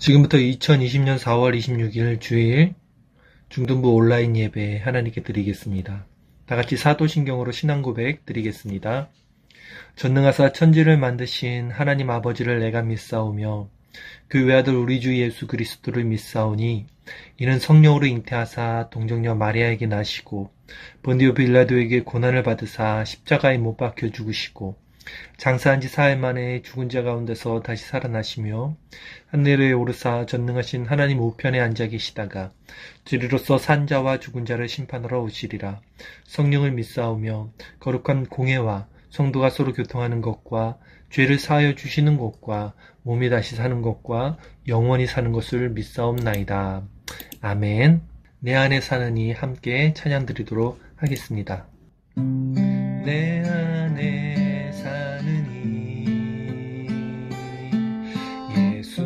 지금부터 2020년 4월 26일 주일 중등부 온라인 예배 하나님께 드리겠습니다. 다같이 사도신경으로 신앙고백 드리겠습니다. 전능하사 천지를 만드신 하나님 아버지를 내가 믿사오며 그 외아들 우리 주 예수 그리스도를 믿사오니 이는 성령으로 잉태하사 동정녀 마리아에게 나시고 본디오 빌라도에게 고난을 받으사 십자가에 못 박혀 죽으시고 장사한 지 사흘 만에 죽은 자 가운데서 다시 살아나시며 하늘에 오르사 전능하신 하나님 우편에 앉아 계시다가 주리로서 산 자와 죽은 자를 심판하러 오시리라. 성령을 믿사오며 거룩한 공회와 성도가 서로 교통하는 것과 죄를 사하여 주시는 것과 몸이 다시 사는 것과 영원히 사는 것을 믿사옵나이다. 아멘. 내 안에 사느니 함께 찬양 드리도록 하겠습니다. 내 안에 사느니 예수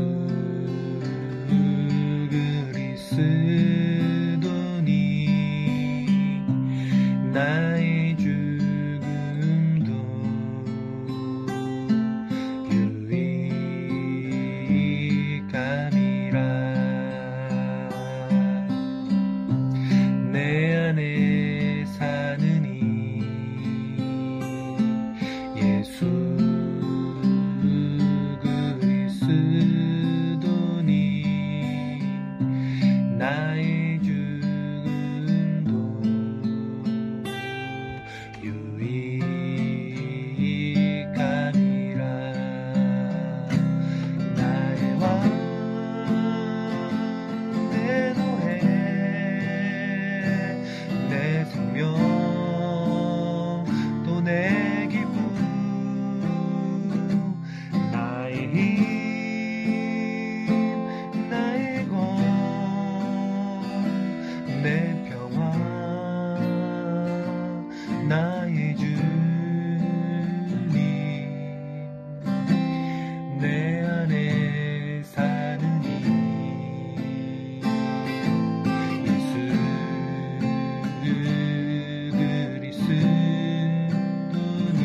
그리스도니 나의 죽음도 유익함이라. 내 안에 사느니 예수 그리스도니 나의 죽음도 유익함이라. 나의 왕 내 노해 내 생명 또 내 기쁨 나의 힘 나의 것 내 평화 나의 주님 내 안에 사느니 예수 그리스도니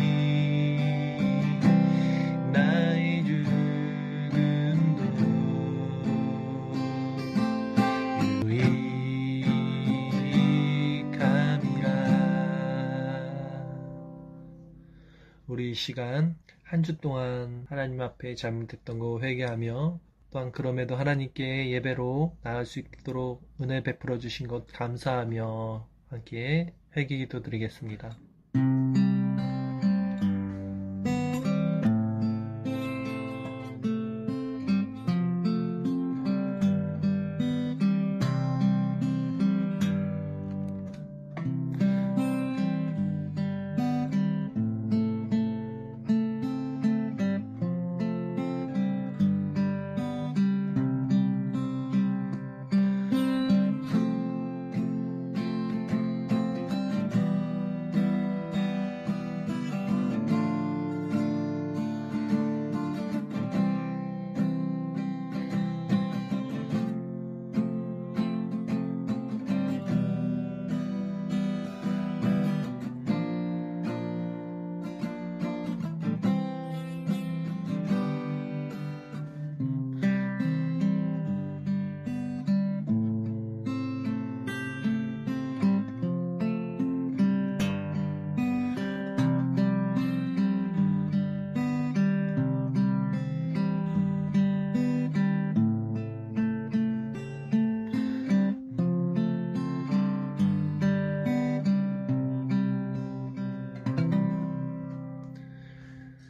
나의 죽음도 유익함이라. 우리 이 시간 한 주 동안 하나님 앞에 잘못했던 거 회개하며 또한 그럼에도 하나님께 예배로 나갈 수 있도록 은혜 베풀어 주신 것 감사하며 함께 회개 기도 드리겠습니다.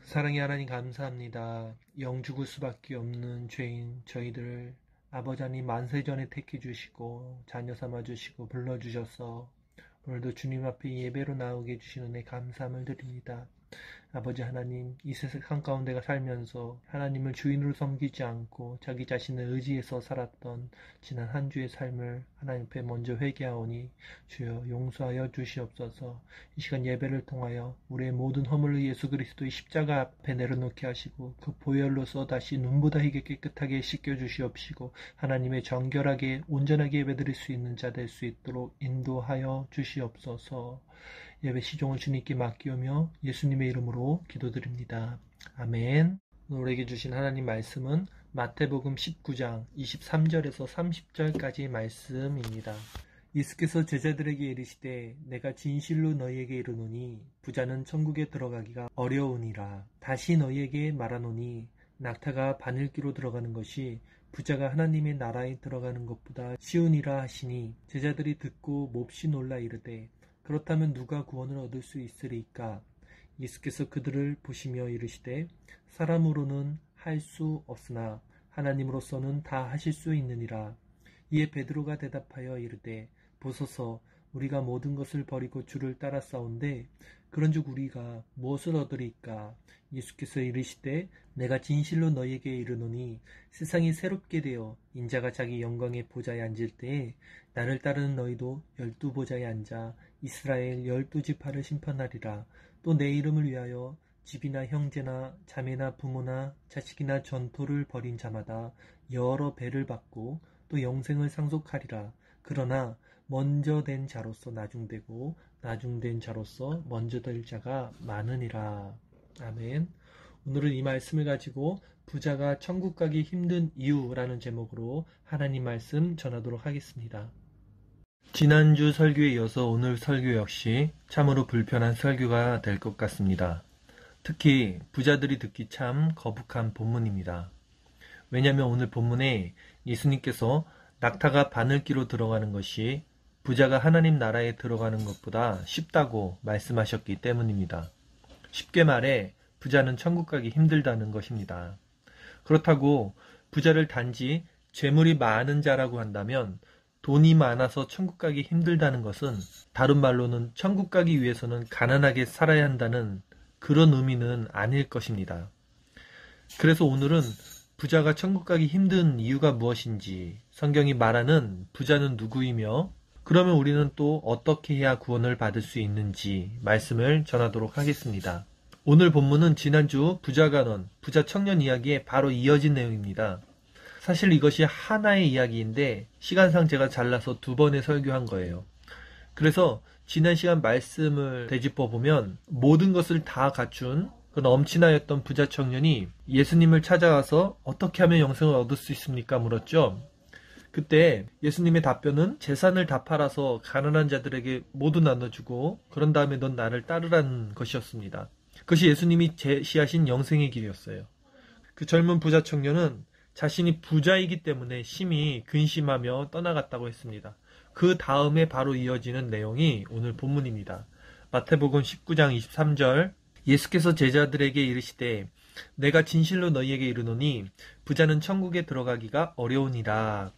사랑의 하나님 감사합니다. 영 죽을 수밖에 없는 죄인 저희들을 아버지 하나님 만세전에 택해 주시고 자녀 삼아 주시고 불러주셔서 오늘도 주님 앞에 예배로 나오게 해주신 은혜 감사함을 드립니다. 아버지 하나님, 이 세상 가운데가 살면서 하나님을 주인으로 섬기지 않고 자기 자신을 의지해서 살았던 지난 한 주의 삶을 하나님 앞에 먼저 회개하오니 주여 용서하여 주시옵소서. 이 시간 예배를 통하여 우리의 모든 허물을 예수 그리스도의 십자가 앞에 내려놓게 하시고 그 보혈로서 다시 눈보다 희게 깨끗하게 씻겨주시옵시고 하나님의 정결하게 온전하게 예배드릴 수 있는 자 될 수 있도록 인도하여 주시옵소서. 예배 시종을 주님께 맡기오며 예수님의 이름으로 기도드립니다. 아멘. 오늘 우리에게 주신 하나님 말씀은 마태복음 19장 23절에서 30절까지 말씀입니다. 예수께서 제자들에게 이르시되 내가 진실로 너희에게 이르노니 부자는 천국에 들어가기가 어려우니라. 다시 너희에게 말하노니 낙타가 바늘귀로 들어가는 것이 부자가 하나님의 나라에 들어가는 것보다 쉬우니라 하시니 제자들이 듣고 몹시 놀라 이르되 그렇다면 누가 구원을 얻을 수 있으리까? 예수께서 그들을 보시며 이르시되 사람으로는 할 수 없으나 하나님으로서는 다 하실 수 있느니라. 이에 베드로가 대답하여 이르되 보소서 우리가 모든 것을 버리고 주를 따라싸운데 그런즉 우리가 무엇을 얻으리까? 예수께서 이르시되 내가 진실로 너희에게 이르노니 세상이 새롭게 되어 인자가 자기 영광의 보좌에 앉을 때에 나를 따르는 너희도 12보좌에 앉아 이스라엘 12지파를 심판하리라. 또 내 이름을 위하여 집이나 형제나 자매나 부모나 자식이나 전토를 벌인 자마다 여러 배를 받고 또 영생을 상속하리라. 그러나 먼저 된 자로서 나중되고 나중된 자로서 먼저 될 자가 많으니라. 아멘. 오늘은 이 말씀을 가지고 부자가 천국 가기 힘든 이유라는 제목으로 하나님 말씀 전하도록 하겠습니다. 지난주 설교에 이어서 오늘 설교 역시 참으로 불편한 설교가 될 것 같습니다. 특히 부자들이 듣기 참 거북한 본문입니다. 왜냐하면 오늘 본문에 예수님께서 낙타가 바늘귀로 들어가는 것이 부자가 하나님 나라에 들어가는 것보다 쉽다고 말씀하셨기 때문입니다. 쉽게 말해 부자는 천국 가기 힘들다는 것입니다. 그렇다고 부자를 단지 재물이 많은 자라고 한다면 돈이 많아서 천국 가기 힘들다는 것은 다른 말로는 천국 가기 위해서는 가난하게 살아야 한다는 그런 의미는 아닐 것입니다. 그래서 오늘은 부자가 천국 가기 힘든 이유가 무엇인지, 성경이 말하는 부자는 누구이며 그러면 우리는 또 어떻게 해야 구원을 받을 수 있는지 말씀을 전하도록 하겠습니다. 오늘 본문은 지난주 부자간원, 부자 청년 이야기에 바로 이어진 내용입니다. 사실 이것이 하나의 이야기인데 시간상 제가 잘라서 2번에 설교한 거예요. 그래서 지난 시간 말씀을 되짚어보면 모든 것을 다 갖춘 그 넘치나였던 부자 청년이 예수님을 찾아와서 어떻게 하면 영생을 얻을 수 있습니까? 물었죠. 그때 예수님의 답변은 재산을 다 팔아서 가난한 자들에게 모두 나눠주고 그런 다음에 넌 나를 따르라는 것이었습니다. 그것이 예수님이 제시하신 영생의 길이었어요. 그 젊은 부자 청년은 자신이 부자이기 때문에 심히 근심하며 떠나갔다고 했습니다. 그 다음에 바로 이어지는 내용이 오늘 본문입니다. 마태복음 19장 23절 예수께서 제자들에게 이르시되 내가 진실로 너희에게 이르노니 부자는 천국에 들어가기가 어려우니라.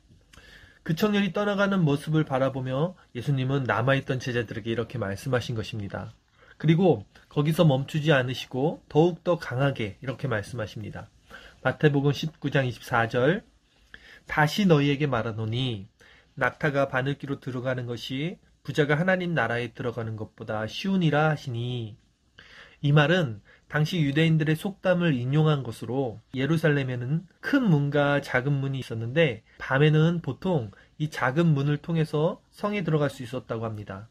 그 청년이 떠나가는 모습을 바라보며 예수님은 남아있던 제자들에게 이렇게 말씀하신 것입니다. 그리고 거기서 멈추지 않으시고 더욱더 강하게 이렇게 말씀하십니다. 마태복음 19장 24절 다시 너희에게 말하노니 낙타가 바늘귀로 들어가는 것이 부자가 하나님 나라에 들어가는 것보다 쉬우니라 하시니 이 말은 당시 유대인들의 속담을 인용한 것으로 예루살렘에는 큰 문과 작은 문이 있었는데 밤에는 보통 이 작은 문을 통해서 성에 들어갈 수 있었다고 합니다.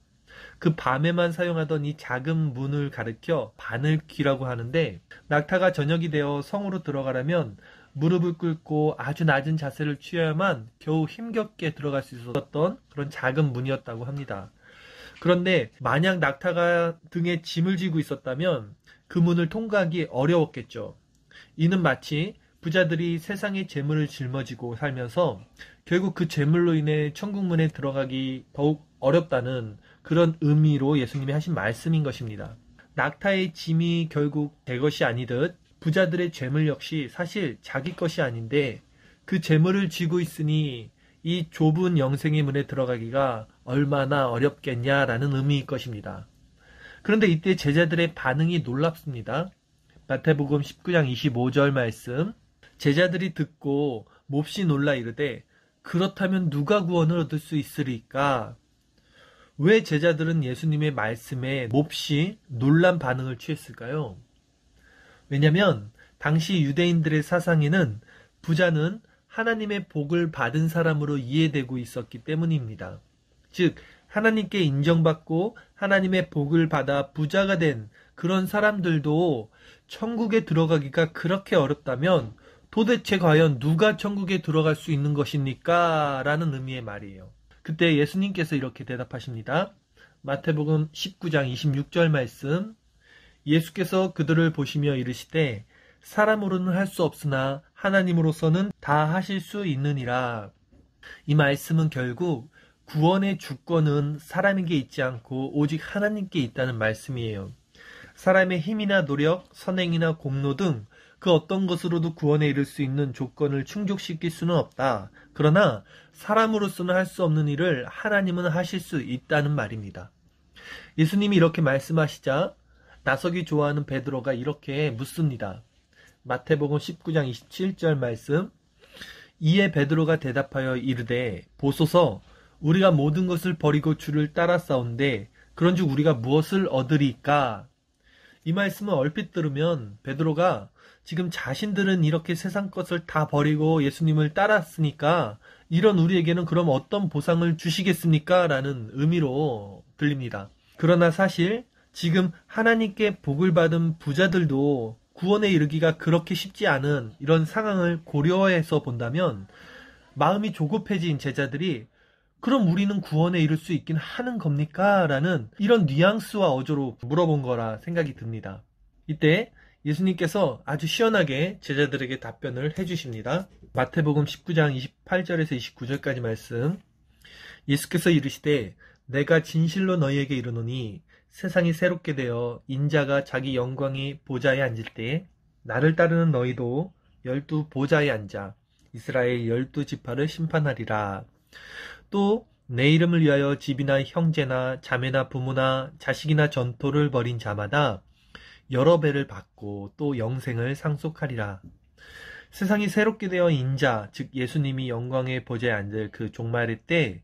그 밤에만 사용하던 이 작은 문을 가리켜 바늘귀라고 하는데 낙타가 저녁이 되어 성으로 들어가려면 무릎을 꿇고 아주 낮은 자세를 취해야만 겨우 힘겹게 들어갈 수 있었던 그런 작은 문이었다고 합니다. 그런데 만약 낙타가 등에 짐을 지고 있었다면 그 문을 통과하기 어려웠겠죠. 이는 마치 부자들이 세상의 재물을 짊어지고 살면서 결국 그 재물로 인해 천국문에 들어가기 더욱 어렵다는 그런 의미로 예수님이 하신 말씀인 것입니다. 낙타의 짐이 결국 내 것이 아니듯 부자들의 재물 역시 사실 자기 것이 아닌데 그 재물을 쥐고 있으니 이 좁은 영생의 문에 들어가기가 얼마나 어렵겠냐라는 의미일 것입니다. 그런데 이때 제자들의 반응이 놀랍습니다. 마태복음 19장 25절 말씀 제자들이 듣고 몹시 놀라 이르되 그렇다면 누가 구원을 얻을 수 있으리까? 왜 제자들은 예수님의 말씀에 몹시 놀란 반응을 취했을까요? 왜냐하면 당시 유대인들의 사상에는 부자는 하나님의 복을 받은 사람으로 이해되고 있었기 때문입니다. 즉 하나님께 인정받고 하나님의 복을 받아 부자가 된 그런 사람들도 천국에 들어가기가 그렇게 어렵다면 도대체 과연 누가 천국에 들어갈 수 있는 것입니까? 라는 의미의 말이에요. 그때 예수님께서 이렇게 대답하십니다. 마태복음 19장 26절 말씀. 예수께서 그들을 보시며 이르시되 사람으로는 할 수 없으나 하나님으로서는 다 하실 수 있느니라. 이 말씀은 결국 구원의 주권은 사람에게 있지 않고 오직 하나님께 있다는 말씀이에요. 사람의 힘이나 노력, 선행이나 공로 등 그 어떤 것으로도 구원에 이를 수 있는 조건을 충족시킬 수는 없다. 그러나 사람으로서는 할 수 없는 일을 하나님은 하실 수 있다는 말입니다. 예수님이 이렇게 말씀하시자 나서기 좋아하는 베드로가 이렇게 묻습니다. 마태복음 19장 27절 말씀. 이에 베드로가 대답하여 이르되 보소서 우리가 모든 것을 버리고 주를 따라싸운데 그런즉 우리가 무엇을 얻으리까? 이 말씀을 얼핏 들으면 베드로가 지금 자신들은 이렇게 세상 것을 다 버리고 예수님을 따랐으니까 이런 우리에게는 그럼 어떤 보상을 주시겠습니까? 라는 의미로 들립니다. 그러나 사실 지금 하나님께 복을 받은 부자들도 구원에 이르기가 그렇게 쉽지 않은 이런 상황을 고려해서 본다면 마음이 조급해진 제자들이 그럼 우리는 구원에 이를 수 있긴 하는 겁니까? 라는 이런 뉘앙스와 어조로 물어본 거라 생각이 듭니다. 이때 예수님께서 아주 시원하게 제자들에게 답변을 해주십니다. 마태복음 19장 28절에서 29절까지 말씀. 예수께서 이르시되 내가 진실로 너희에게 이르노니 세상이 새롭게 되어 인자가 자기 영광의 보좌에 앉을 때 나를 따르는 너희도 12 보좌에 앉아 이스라엘 12지파를 심판하리라. 또 내 이름을 위하여 집이나 형제나 자매나 부모나 자식이나 전토를 벌인 자마다 여러 배를 받고 또 영생을 상속하리라. 세상이 새롭게 되어 인자, 즉 예수님이 영광의 보좌에 앉을 그 종말의 때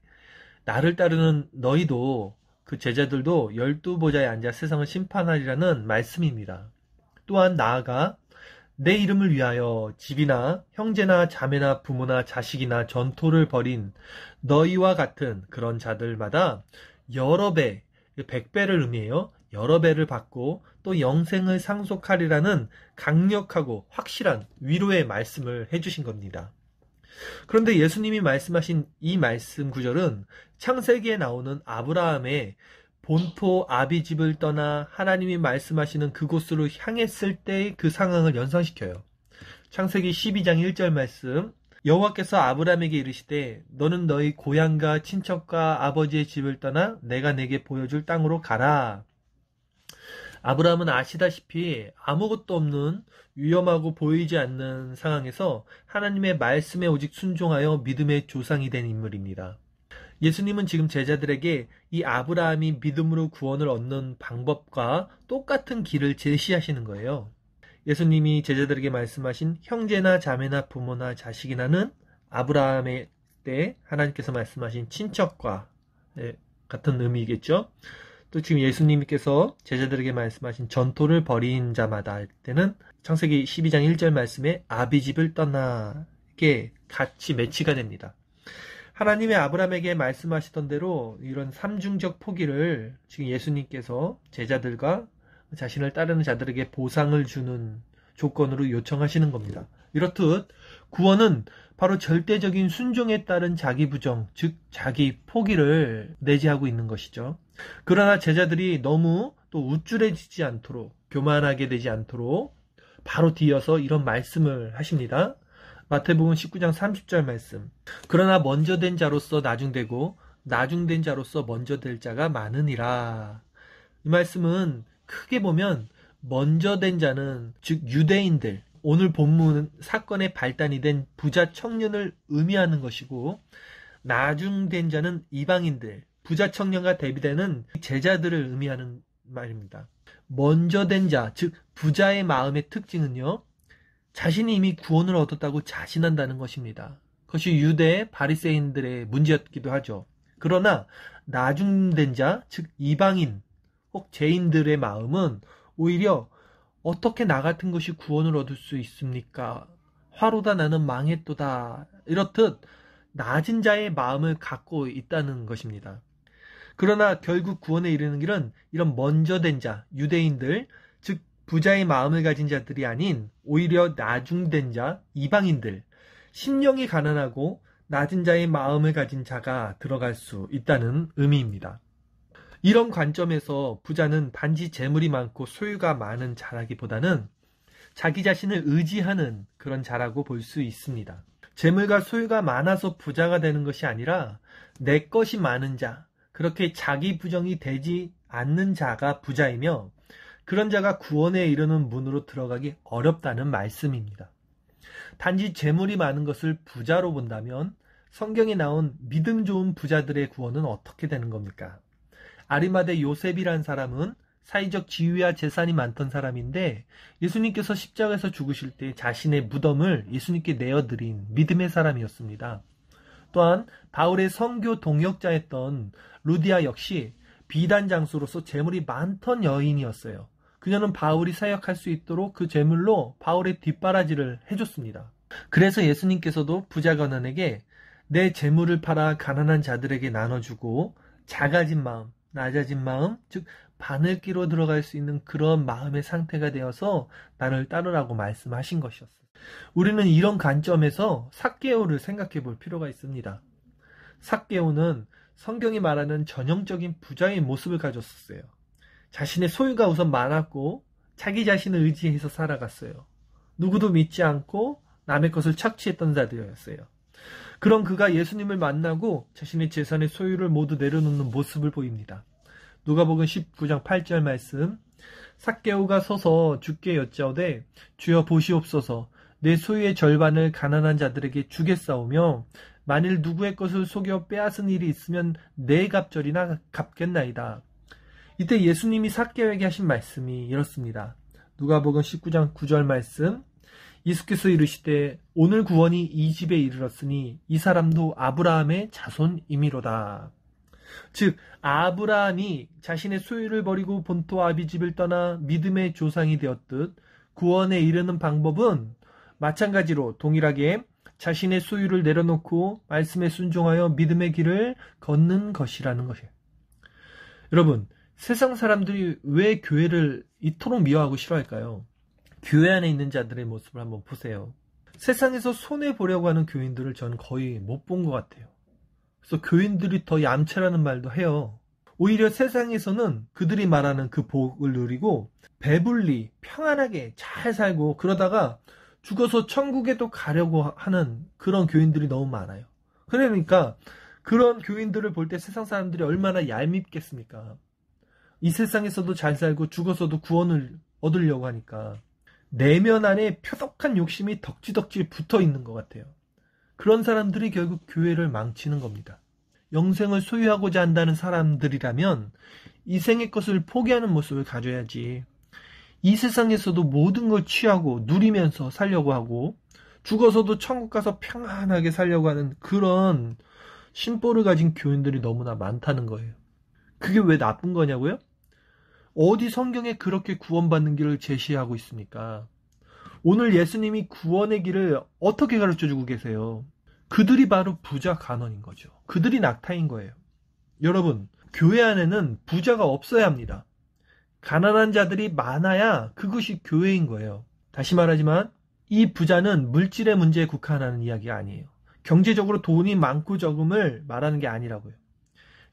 나를 따르는 너희도 그 제자들도 12보좌에 앉아 세상을 심판하리라는 말씀입니다. 또한 나아가 내 이름을 위하여 집이나 형제나 자매나 부모나 자식이나 전토를 벌인 너희와 같은 그런 자들마다 여러 배, 100배를 의미해요. 여러 배를 받고 또 영생을 상속하리라는 강력하고 확실한 위로의 말씀을 해주신 겁니다. 그런데 예수님이 말씀하신 이 말씀 구절은 창세기에 나오는 아브라함의 본토 아비집을 떠나 하나님이 말씀하시는 그곳으로 향했을 때의 그 상황을 연상시켜요. 창세기 12장 1절 말씀. 여호와께서 아브라함에게 이르시되 너는 너희 고향과 친척과 아버지의 집을 떠나 내가 내게 보여줄 땅으로 가라. 아브라함은 아시다시피 아무것도 없는 위험하고 보이지 않는 상황에서 하나님의 말씀에 오직 순종하여 믿음의 조상이 된 인물입니다. 예수님은 지금 제자들에게 이 아브라함이 믿음으로 구원을 얻는 방법과 똑같은 길을 제시하시는 거예요. 예수님이 제자들에게 말씀하신 형제나 자매나 부모나 자식이나는 아브라함의 때 하나님께서 말씀하신 친척과 같은 의미겠죠. 또 지금 예수님께서 제자들에게 말씀하신 전토를 벌인 자마다 할 때는 창세기 12장 1절 말씀에 아비집을 떠나 이게 같이 매치가 됩니다. 하나님의 아브라함에게 말씀하시던 대로 이런 삼중적 포기를 지금 예수님께서 제자들과 자신을 따르는 자들에게 보상을 주는 조건으로 요청하시는 겁니다. 이렇듯 구원은 바로 절대적인 순종에 따른 자기 부정, 즉 자기 포기를 내재하고 있는 것이죠. 그러나 제자들이 너무 또 우쭐해지지 않도록, 교만하게 되지 않도록 바로 뒤이어서 이런 말씀을 하십니다. 마태복음 19장 30절 말씀. 그러나 먼저 된 자로서 나중되고 나중된 자로서 먼저 될 자가 많으니라. 이 말씀은 크게 보면 먼저 된 자는 즉 유대인들, 오늘 본문 사건의 발단이 된 부자 청년을 의미하는 것이고 나중된 자는 이방인들, 부자 청년과 대비되는 제자들을 의미하는 말입니다. 먼저 된 자, 즉 부자의 마음의 특징은요, 자신이 이미 구원을 얻었다고 자신한다는 것입니다. 그것이 유대 바리새인들의 문제였기도 하죠. 그러나 나중된 자, 즉 이방인 혹 죄인들의 마음은 오히려 어떻게 나 같은 것이 구원을 얻을 수 있습니까? 화로다 나는 망했도다. 이렇듯 낮은 자의 마음을 갖고 있다는 것입니다. 그러나 결국 구원에 이르는 길은 이런 먼저 된 자, 유대인들, 즉 부자의 마음을 가진 자들이 아닌 오히려 나중된 자, 이방인들, 심령이 가난하고 낮은 자의 마음을 가진 자가 들어갈 수 있다는 의미입니다. 이런 관점에서 부자는 단지 재물이 많고 소유가 많은 자라기보다는 자기 자신을 의지하는 그런 자라고 볼 수 있습니다. 재물과 소유가 많아서 부자가 되는 것이 아니라 내 것이 많은 자, 그렇게 자기 부정이 되지 않는 자가 부자이며 그런 자가 구원에 이르는 문으로 들어가기 어렵다는 말씀입니다. 단지 재물이 많은 것을 부자로 본다면 성경에 나온 믿음 좋은 부자들의 구원은 어떻게 되는 겁니까? 아리마대 요셉이란 사람은 사회적 지위와 재산이 많던 사람인데 예수님께서 십자가에서 죽으실 때 자신의 무덤을 예수님께 내어드린 믿음의 사람이었습니다. 또한 바울의 선교 동역자였던 루디아 역시 비단 장수로서 재물이 많던 여인이었어요. 그녀는 바울이 사역할 수 있도록 그 재물로 바울의 뒷바라지를 해줬습니다. 그래서 예수님께서도 부자 가난에게 내 재물을 팔아 가난한 자들에게 나눠주고 작아진 마음, 낮아진 마음, 즉 바늘기로 들어갈 수 있는 그런 마음의 상태가 되어서 나를 따르라고 말씀하신 것이었어요. 우리는 이런 관점에서 삭개오를 생각해 볼 필요가 있습니다. 삭개오는 성경이 말하는 전형적인 부자의 모습을 가졌었어요. 자신의 소유가 우선 많았고 자기 자신을 의지해서 살아갔어요. 누구도 믿지 않고 남의 것을 착취했던 자들이었어요. 그런 그가 예수님을 만나고 자신의 재산의 소유를 모두 내려놓는 모습을 보입니다. 누가복음 19장 8절 말씀, 삭개오가 서서 주께 여짜오되 주여 보시옵소서 내 소유의 절반을 가난한 자들에게 주겠사오며 만일 누구의 것을 속여 빼앗은 일이 있으면 내 갑절이나 갚겠나이다. 이때 예수님이 삭개오에게 하신 말씀이 이렇습니다. 누가복음 19장 9절 말씀, 예수께서 이르시되 오늘 구원이 이 집에 이르렀으니 이 사람도 아브라함의 자손이미로다. 즉 아브라함이 자신의 소유를 버리고 본토 아비집을 떠나 믿음의 조상이 되었듯 구원에 이르는 방법은 마찬가지로 동일하게 자신의 소유를 내려놓고 말씀에 순종하여 믿음의 길을 걷는 것이라는 것이에요. 여러분, 세상 사람들이 왜 교회를 이토록 미워하고 싫어할까요? 교회 안에 있는 자들의 모습을 한번 보세요. 세상에서 손해보려고 하는 교인들을 저는 거의 못 본 것 같아요. 그래서 교인들이 더 얌체라는 말도 해요. 오히려 세상에서는 그들이 말하는 그 복을 누리고 배불리 평안하게 잘 살고 그러다가 죽어서 천국에도 가려고 하는 그런 교인들이 너무 많아요. 그러니까 그런 교인들을 볼 때 세상 사람들이 얼마나 얄밉겠습니까? 이 세상에서도 잘 살고 죽어서도 구원을 얻으려고 하니까 내면 안에 표독한 욕심이 덕지덕지 붙어 있는 것 같아요. 그런 사람들이 결국 교회를 망치는 겁니다. 영생을 소유하고자 한다는 사람들이라면 이 생의 것을 포기하는 모습을 가져야지. 이 세상에서도 모든 걸 취하고 누리면서 살려고 하고 죽어서도 천국 가서 평안하게 살려고 하는 그런 심보를 가진 교인들이 너무나 많다는 거예요. 그게 왜 나쁜 거냐고요? 어디 성경에 그렇게 구원받는 길을 제시하고 있습니까? 오늘 예수님이 구원의 길을 어떻게 가르쳐주고 계세요? 그들이 바로 부자 간원인 거죠. 그들이 낙타인 거예요. 여러분, 교회 안에는 부자가 없어야 합니다. 가난한 자들이 많아야 그것이 교회인 거예요. 다시 말하지만 이 부자는 물질의 문제에 국한하는 이야기가 아니에요. 경제적으로 돈이 많고 적음을 말하는 게 아니라고요.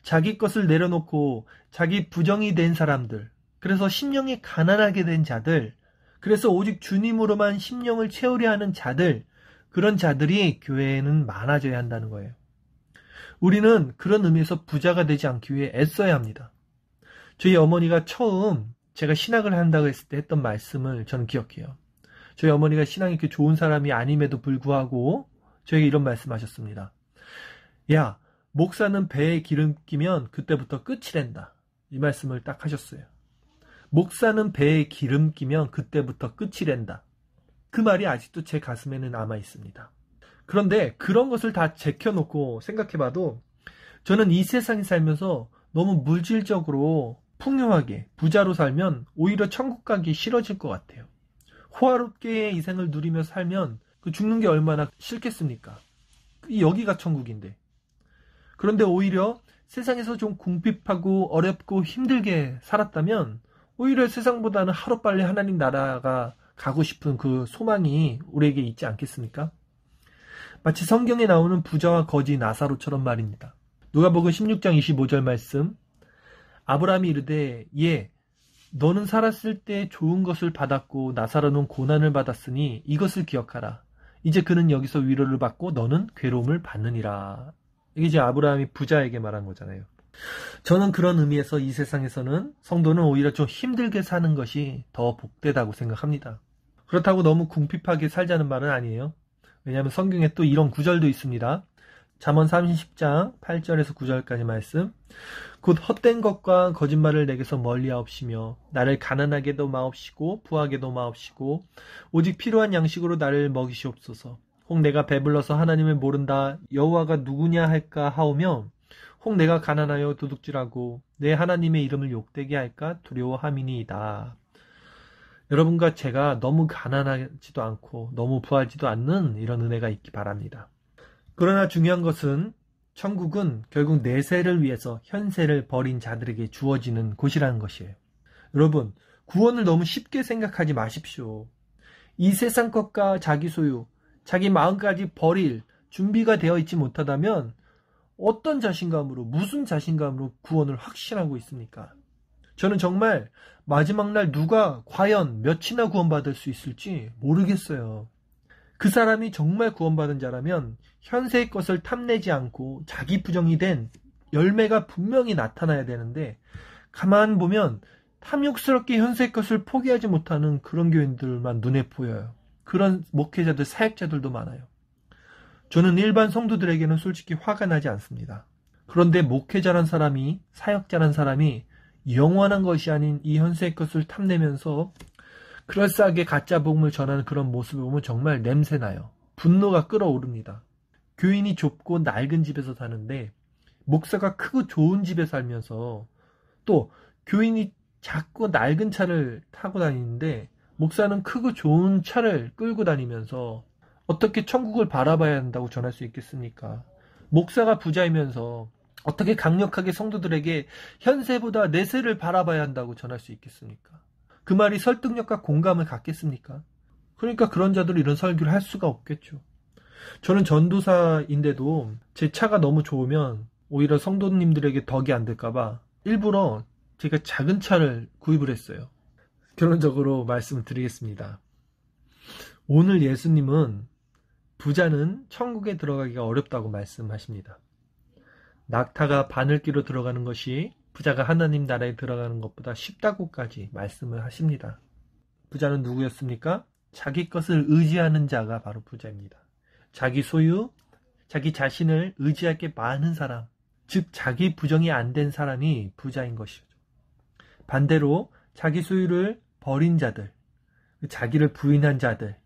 자기 것을 내려놓고 자기 부정이 된 사람들, 그래서 심령이 가난하게 된 자들, 그래서 오직 주님으로만 심령을 채우려 하는 자들, 그런 자들이 교회에는 많아져야 한다는 거예요. 우리는 그런 의미에서 부자가 되지 않기 위해 애써야 합니다. 저희 어머니가 처음 제가 신학을 한다고 했을 때 했던 말씀을 저는 기억해요. 저희 어머니가 신앙이 이렇게 좋은 사람이 아님에도 불구하고 저에게 이런 말씀하셨습니다. 야, 목사는 배에 기름 끼면 그때부터 끝이 된다. 이 말씀을 딱 하셨어요. 목사는 배에 기름 끼면 그때부터 끝이 된다. 그 말이 아직도 제 가슴에는 남아 있습니다. 그런데 그런 것을 다 제껴놓고 생각해봐도 저는 이 세상에 살면서 너무 물질적으로 풍요하게 부자로 살면 오히려 천국 가기 싫어질 것 같아요. 호화롭게 이 생을 누리며 살면 그 죽는 게 얼마나 싫겠습니까? 여기가 천국인데. 그런데 오히려 세상에서 좀 궁핍하고 어렵고 힘들게 살았다면 오히려 세상보다는 하루빨리 하나님 나라가 가고 싶은 그 소망이 우리에게 있지 않겠습니까? 마치 성경에 나오는 부자와 거지 나사로처럼 말입니다. 누가복음 16장 25절 말씀, 아브라함이 이르되 예, 너는 살았을 때 좋은 것을 받았고 나사로는 고난을 받았으니 이것을 기억하라. 이제 그는 여기서 위로를 받고 너는 괴로움을 받느니라. 이게 이제 아브라함이 부자에게 말한 거잖아요. 저는 그런 의미에서 이 세상에서는 성도는 오히려 좀 힘들게 사는 것이 더 복되다고 생각합니다. 그렇다고 너무 궁핍하게 살자는 말은 아니에요. 왜냐하면 성경에 또 이런 구절도 있습니다. 잠언 30장 8절에서 9절까지 말씀. 곧 헛된 것과 거짓말을 내게서 멀리하옵시며 나를 가난하게도 마옵시고 부하게도 마옵시고 오직 필요한 양식으로 나를 먹이시옵소서. 혹 내가 배불러서 하나님을 모른다 여호와가 누구냐 할까 하오며 혹 내가 가난하여 도둑질하고 내 하나님의 이름을 욕되게 할까 두려워함이니이다. 여러분과 제가 너무 가난하지도 않고 너무 부하지도 않는 이런 은혜가 있기 바랍니다. 그러나 중요한 것은 천국은 결국 내세를 위해서 현세를 버린 자들에게 주어지는 곳이라는 것이에요. 여러분, 구원을 너무 쉽게 생각하지 마십시오. 이 세상 것과 자기 소유, 자기 마음까지 버릴 준비가 되어 있지 못하다면 어떤 자신감으로, 무슨 자신감으로 구원을 확신하고 있습니까? 저는 정말 마지막 날 누가 과연 몇이나 구원받을 수 있을지 모르겠어요. 그 사람이 정말 구원받은 자라면 현세의 것을 탐내지 않고 자기 부정이 된 열매가 분명히 나타나야 되는데 가만 보면 탐욕스럽게 현세의 것을 포기하지 못하는 그런 교인들만 눈에 보여요. 그런 목회자들, 사역자들도 많아요. 저는 일반 성도들에게는 솔직히 화가 나지 않습니다. 그런데 목회자란 사람이, 사역자란 사람이 영원한 것이 아닌 이 현세의 것을 탐내면서 그럴싸하게 가짜 복음을 전하는 그런 모습을 보면 정말 냄새나요. 분노가 끓어오릅니다. 교인이 좁고 낡은 집에서 사는데 목사가 크고 좋은 집에 살면서 또 교인이 작고 낡은 차를 타고 다니는데 목사는 크고 좋은 차를 끌고 다니면서 어떻게 천국을 바라봐야 한다고 전할 수 있겠습니까? 목사가 부자이면서 어떻게 강력하게 성도들에게 현세보다 내세를 바라봐야 한다고 전할 수 있겠습니까? 그 말이 설득력과 공감을 갖겠습니까? 그러니까 그런 자들은 이런 설교를 할 수가 없겠죠. 저는 전도사인데도 제 차가 너무 좋으면 오히려 성도님들에게 덕이 안 될까봐 일부러 제가 작은 차를 구입을 했어요. 결론적으로 말씀을 드리겠습니다. 오늘 예수님은 부자는 천국에 들어가기가 어렵다고 말씀하십니다. 낙타가 바늘기로 들어가는 것이 부자가 하나님 나라에 들어가는 것보다 쉽다고까지 말씀을 하십니다. 부자는 누구였습니까? 자기 것을 의지하는 자가 바로 부자입니다. 자기 소유, 자기 자신을 의지할 게 많은 사람, 즉 자기 부정이 안 된 사람이 부자인 것이죠. 반대로 자기 소유를 버린 자들, 자기를 부인한 자들,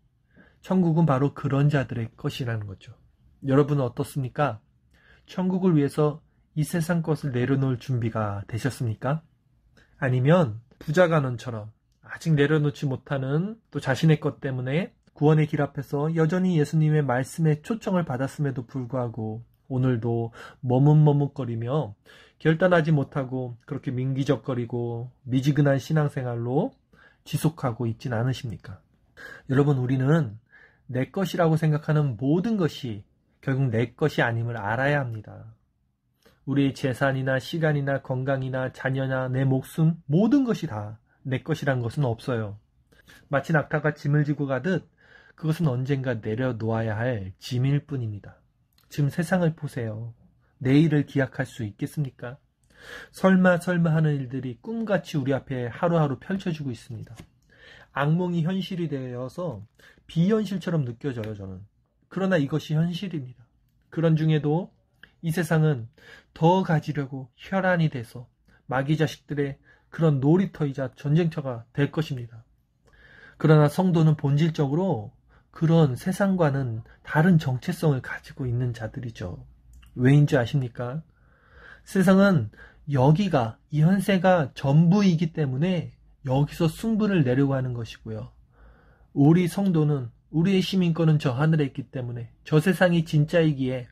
천국은 바로 그런 자들의 것이라는 거죠. 여러분은 어떻습니까? 천국을 위해서 이 세상 것을 내려놓을 준비가 되셨습니까? 아니면 부자간원처럼 아직 내려놓지 못하는 또 자신의 것 때문에 구원의 길 앞에서 여전히 예수님의 말씀에 초청을 받았음에도 불구하고 오늘도 머뭇머뭇거리며 결단하지 못하고 그렇게 민기적거리고 미지근한 신앙생활로 지속하고 있진 않으십니까? 여러분, 우리는 내 것이라고 생각하는 모든 것이 결국 내 것이 아님을 알아야 합니다. 우리의 재산이나 시간이나 건강이나 자녀나 내 목숨 모든 것이 다 내 것이란 것은 없어요. 마치 낙타가 짐을 지고 가듯 그것은 언젠가 내려놓아야 할 짐일 뿐입니다. 지금 세상을 보세요. 내일을 기약할 수 있겠습니까? 설마 하는 일들이 꿈같이 우리 앞에 하루하루 펼쳐지고 있습니다. 악몽이 현실이 되어서 비현실처럼 느껴져요, 저는. 그러나 이것이 현실입니다. 그런 중에도 이 세상은 더 가지려고 혈안이 돼서 마귀 자식들의 그런 놀이터이자 전쟁터가 될 것입니다. 그러나 성도는 본질적으로 그런 세상과는 다른 정체성을 가지고 있는 자들이죠. 왜인지 아십니까? 세상은 여기가, 이 현세가 전부이기 때문에 여기서 승부를 내려고 하는 것이고요. 우리 성도는, 우리의 시민권은 저 하늘에 있기 때문에 저 세상이 진짜이기에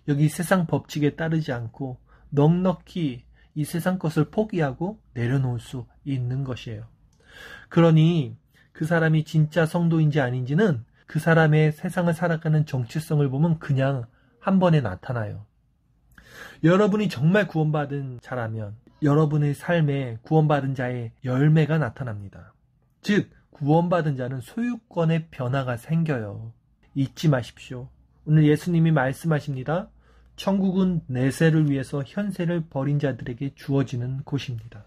여기 세상 법칙에 따르지 않고 넉넉히 이 세상 것을 포기하고 내려놓을 수 있는 것이에요. 그러니 그 사람이 진짜 성도인지 아닌지는 그 사람의 세상을 살아가는 정체성을 보면 그냥 한 번에 나타나요. 여러분이 정말 구원받은 자라면 여러분의 삶에 구원받은 자의 열매가 나타납니다. 즉, 구원받은 자는 소유권의 변화가 생겨요. 잊지 마십시오. 오늘 예수님이 말씀하십니다. 천국은 내세를 위해서 현세를 버린 자들에게 주어지는 곳입니다.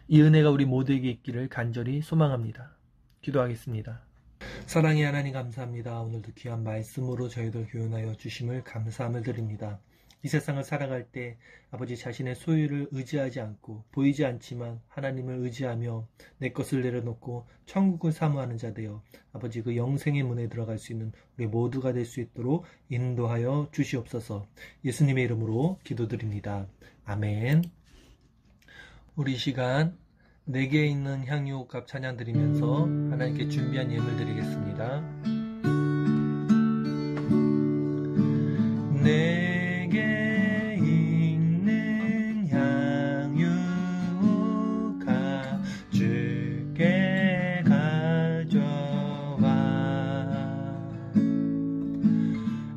이 은혜가 우리 모두에게 있기를 간절히 소망합니다. 기도하겠습니다. 사랑의 하나님 감사합니다. 오늘도 귀한 말씀으로 저희들 교훈하여 주심을 감사함을 드립니다. 이 세상을 살아갈 때 아버지 자신의 소유를 의지하지 않고 보이지 않지만 하나님을 의지하며 내 것을 내려놓고 천국을 사모하는 자 되어 아버지 그 영생의 문에 들어갈 수 있는 우리 모두가 될 수 있도록 인도하여 주시옵소서. 예수님의 이름으로 기도드립니다. 아멘. 우리 시간 내게 있는 향유옥합 찬양 드리면서 하나님께 준비한 예물 드리겠습니다. 내게 있는 향유옥합 주께 가져와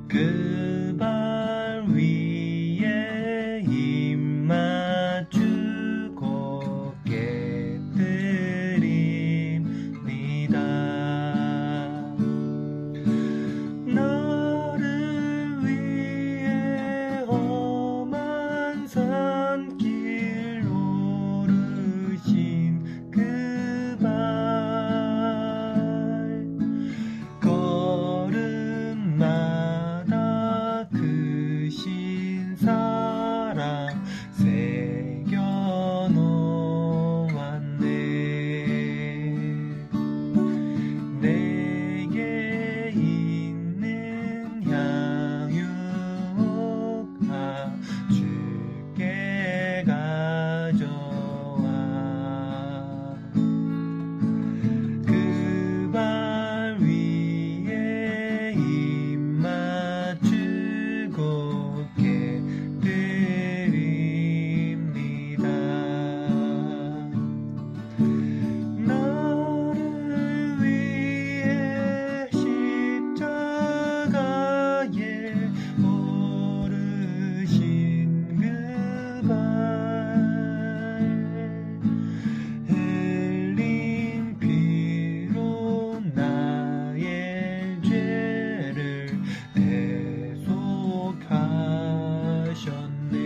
그 발 위에 입 맞추고 깨뜨립니다. 너를 위해 험한 산길 오르신 그 발 걸음마다 크신 사랑 새겨놓았네. 내게 있는 향유옥합 주께 가져와 그 발 위에 입 맞추고 깨뜨립니다. 너를 위해 십자가에 오르신 그 발 흘린 피로 나의 죄를 대속하셨네.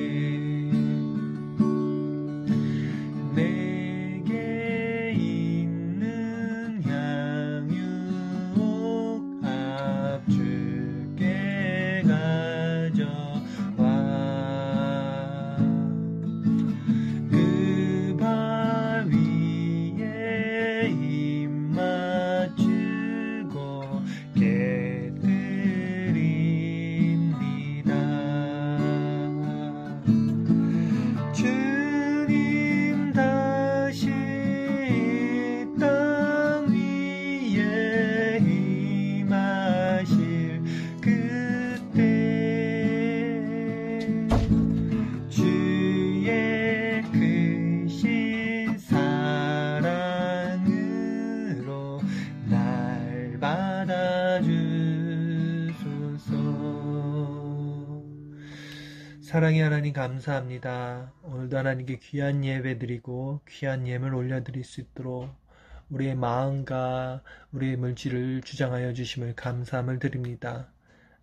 내게 있는 향유옥합 주께 가져와 그 발 위에 입 맞추고 깨뜨립니다. 주님 다시 땅 위에 임하실 그때 주의 크신 사랑으로 날 받아주소서. 사랑의 하나님 감사합니다. 오늘도 하나님께 귀한 예배 드리고 귀한 예물 올려드릴 수 있도록 우리의 마음과 우리의 물질을 주장하여 주심을 감사함을 드립니다.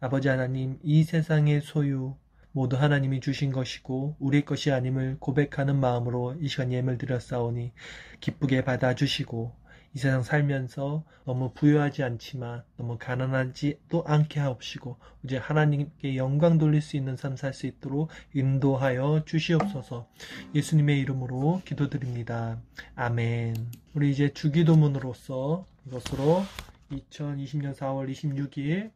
아버지 하나님, 이 세상의 소유 모두 하나님이 주신 것이고 우리 것이 아님을 고백하는 마음으로 이 시간 예물 드렸사오니 기쁘게 받아주시고 이 세상 살면서 너무 부유하지 않지만 너무 가난하지도 않게 하옵시고 이제 하나님께 영광 돌릴 수 있는 삶 살 수 있도록 인도하여 주시옵소서. 예수님의 이름으로 기도드립니다. 아멘. 우리 이제 주기도문으로서 이것으로 2020년 4월 26일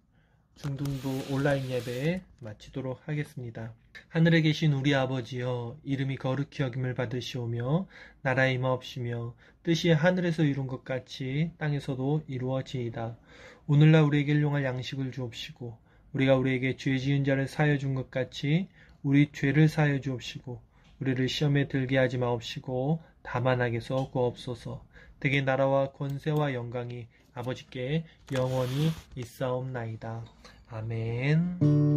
중등부 온라인 예배 마치도록 하겠습니다. 하늘에 계신 우리 아버지여, 이름이 거룩히 여김을 받으시오며 나라의 임하옵시며 뜻이 하늘에서 이룬 것 같이 땅에서도 이루어지이다. 오늘날 우리에게 일용할 양식을 주옵시고 우리가 우리에게 죄 지은 자를 사하여 준 것 같이 우리 죄를 사하여 주옵시고 우리를 시험에 들게 하지 마옵시고 다만 악에서 구하옵소서. 되게 나라와 권세와 영광이 아버지께 영원히 있사옵나이다. 아멘.